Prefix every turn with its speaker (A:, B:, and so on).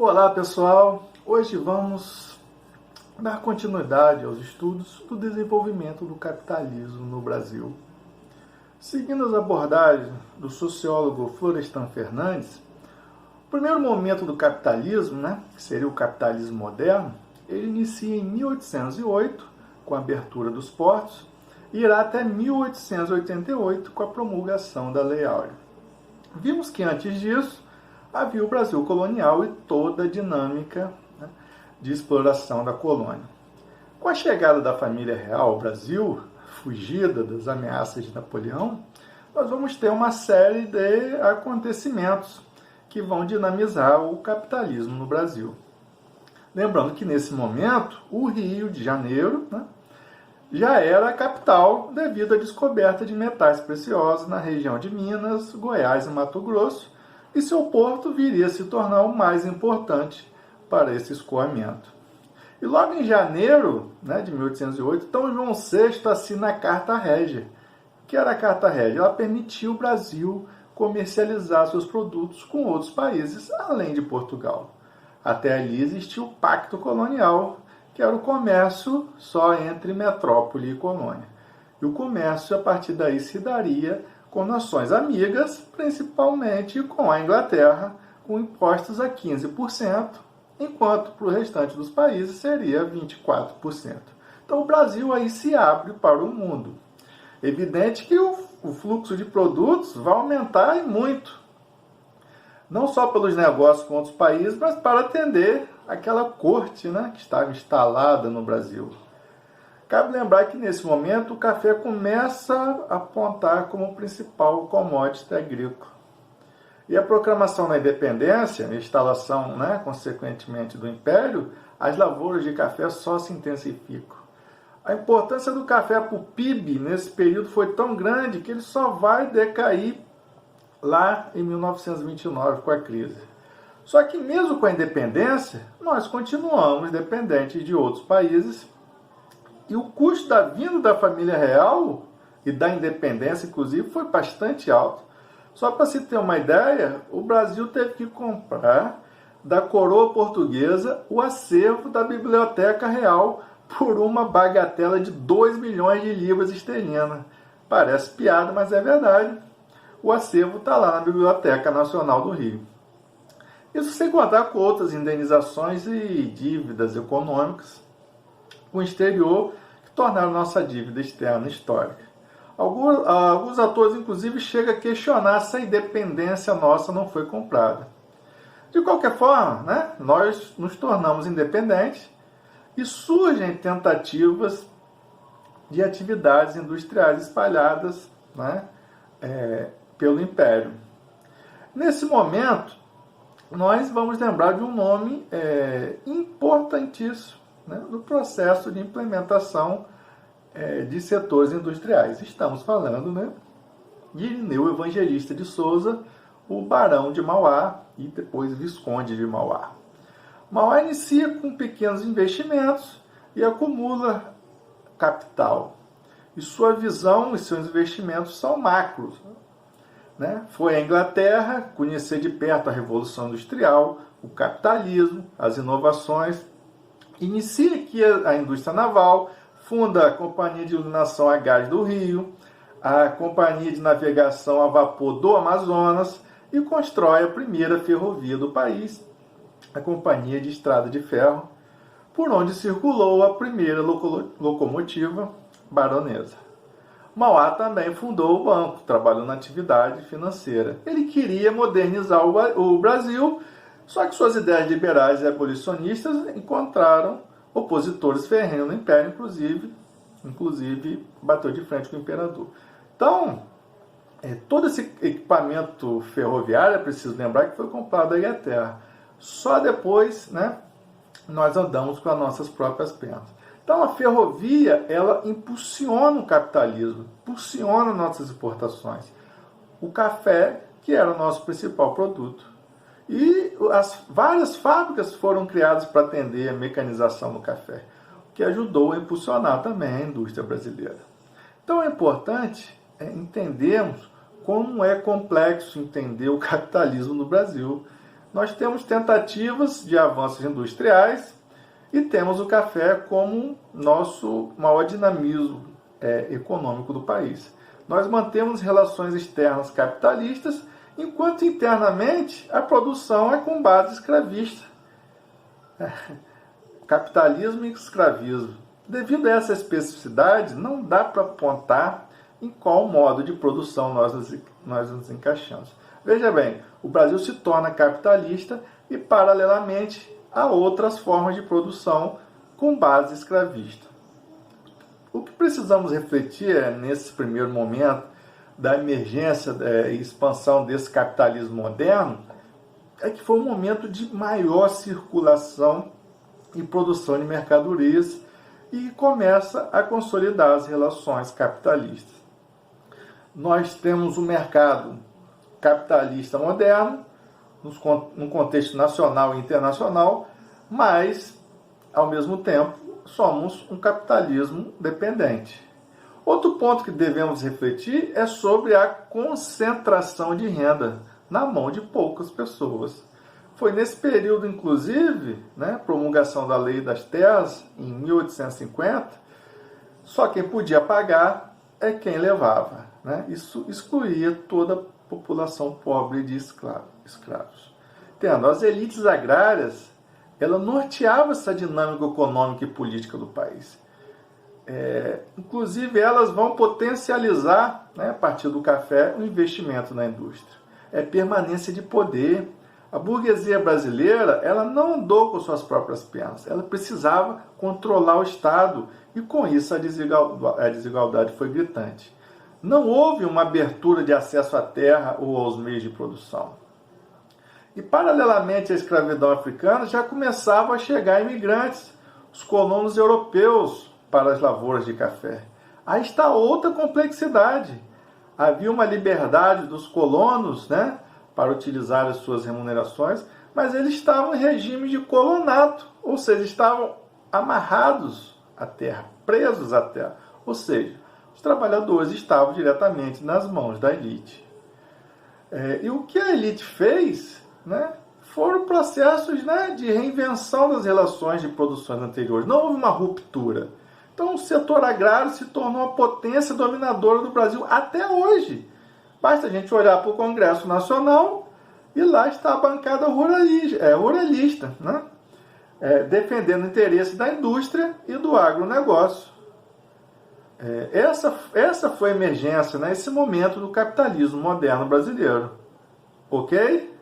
A: Olá pessoal, hoje vamos dar continuidade aos estudos do desenvolvimento do capitalismo no Brasil. Seguindo as abordagens do sociólogo Florestan Fernandes, o primeiro momento do capitalismo, que seria o capitalismo moderno, ele inicia em 1808 com a abertura dos portos e irá até 1888 com a promulgação da Lei Áurea. Vimos que antes disso havia o Brasil colonial e toda a dinâmica de exploração da colônia. Com a chegada da família real ao Brasil, fugida das ameaças de Napoleão, nós vamos ter uma série de acontecimentos que vão dinamizar o capitalismo no Brasil. Lembrando que nesse momento o Rio de Janeiro já era a capital devido à descoberta de metais preciosos na região de Minas, Goiás e Mato Grosso, e seu porto viria a se tornar o mais importante para esse escoamento. E logo em janeiro de 1808, Dom João VI assina a Carta Régia. O que era a Carta Régia? Ela permitiu o Brasil comercializar seus produtos com outros países, além de Portugal. Até ali existia o Pacto Colonial, que era o comércio só entre metrópole e colônia. E o comércio, a partir daí, se daria com nações amigas, principalmente com a Inglaterra, com impostos a 15%, enquanto para o restante dos países seria 24%. Então o Brasil aí se abre para o mundo. Evidente que o fluxo de produtos vai aumentar e muito. Não só pelos negócios com outros países, mas para atender aquela corte que estava instalada no Brasil. Cabe lembrar que, nesse momento, o café começa a apontar como principal commodity agrícola. E a proclamação da independência, a instalação, consequentemente, do Império, as lavouras de café só se intensificam. A importância do café para o PIB nesse período foi tão grande que ele só vai decair lá em 1929, com a crise. Só que, mesmo com a independência, nós continuamos dependentes de outros países. E o custo da vinda da família real e da independência, inclusive, foi bastante alto. Só para se ter uma ideia, o Brasil teve que comprar da coroa portuguesa o acervo da Biblioteca Real por uma bagatela de 2 milhões de libras esterlinas. Parece piada, mas é verdade. O acervo está lá na Biblioteca Nacional do Rio. Isso sem contar com outras indenizações e dívidas econômicas com o exterior, que tornaram nossa dívida externa histórica. Alguns atores, inclusive, chegam a questionar se a independência nossa não foi comprada. De qualquer forma, nós nos tornamos independentes e surgem tentativas de atividades industriais espalhadas pelo Império. Nesse momento, nós vamos lembrar de um nome importantíssimo no processo de implementação de setores industriais. Estamos falando de Irineu Evangelista de Souza, o Barão de Mauá e depois Visconde de Mauá. Mauá inicia com pequenos investimentos e acumula capital. E sua visão e seus investimentos são macros. Foi à Inglaterra conhecer de perto a Revolução Industrial, o capitalismo, as inovações. Inicia aqui a indústria naval, funda a Companhia de Iluminação a Gás do Rio, a Companhia de Navegação a Vapor do Amazonas e constrói a primeira ferrovia do país, a Companhia de Estrada de Ferro, por onde circulou a primeira locomotiva baronesa. Mauá também fundou o banco, trabalhou na atividade financeira. Ele queria modernizar o Brasil, só que suas ideias liberais e abolicionistas encontraram opositores ferrenhos no Império, inclusive bateu de frente com o imperador. Então, todo esse equipamento ferroviário, é preciso lembrar que foi comprado da Inglaterra. Só depois nós andamos com as nossas próprias pernas. Então, a ferrovia, ela impulsiona o capitalismo, impulsiona nossas exportações. O café, que era o nosso principal produto. E as várias fábricas foram criadas para atender a mecanização do café, o que ajudou a impulsionar também a indústria brasileira. Então é importante entendermos como é complexo entender o capitalismo no Brasil, nós temos tentativas de avanços industriais e temos o café como nosso maior dinamismo econômico do país. Nós mantemos relações externas capitalistas, enquanto internamente a produção é com base escravista. Capitalismo e escravismo. Devido a essa especificidade, não dá para apontar em qual modo de produção nós nos encaixamos. Veja bem, o Brasil se torna capitalista e, paralelamente, há outras formas de produção com base escravista. O que precisamos refletir nesse primeiro momento da emergência e expansão desse capitalismo moderno é que foi um momento de maior circulação e produção de mercadorias e começa a consolidar as relações capitalistas. Nós temos um mercado capitalista moderno, num contexto nacional e internacional, mas, ao mesmo tempo, somos um capitalismo dependente. Outro ponto que devemos refletir é sobre a concentração de renda na mão de poucas pessoas. Foi nesse período, inclusive, promulgação da Lei das Terras, em 1850, só quem podia pagar é quem levava. Isso excluía toda a população pobre de escravos. Tendo as elites agrárias, ela norteava essa dinâmica econômica e política do país. Inclusive, elas vão potencializar, a partir do café, o investimento na indústria. Permanência de poder. A burguesia brasileira, ela não andou com suas próprias pernas. Ela precisava controlar o Estado e, com isso, a desigualdade foi gritante. Não houve uma abertura de acesso à terra ou aos meios de produção. E, paralelamente à escravidão africana, já começavam a chegar imigrantes, os colonos europeus, para as lavouras de café. Aí está outra complexidade. Havia uma liberdade dos colonos, para utilizar as suas remunerações, mas eles estavam em regime de colonato, ou seja, estavam amarrados à terra, presos à terra. Ou seja, os trabalhadores estavam diretamente nas mãos da elite. E o que a elite fez, foram processos de reinvenção das relações de produções anteriores. Não houve uma ruptura. Então, o setor agrário se tornou a potência dominadora do Brasil até hoje. Basta a gente olhar para o Congresso Nacional e lá está a bancada ruralista, defendendo o interesse da indústria e do agronegócio. Essa foi a emergência, esse momento do capitalismo moderno brasileiro. Ok?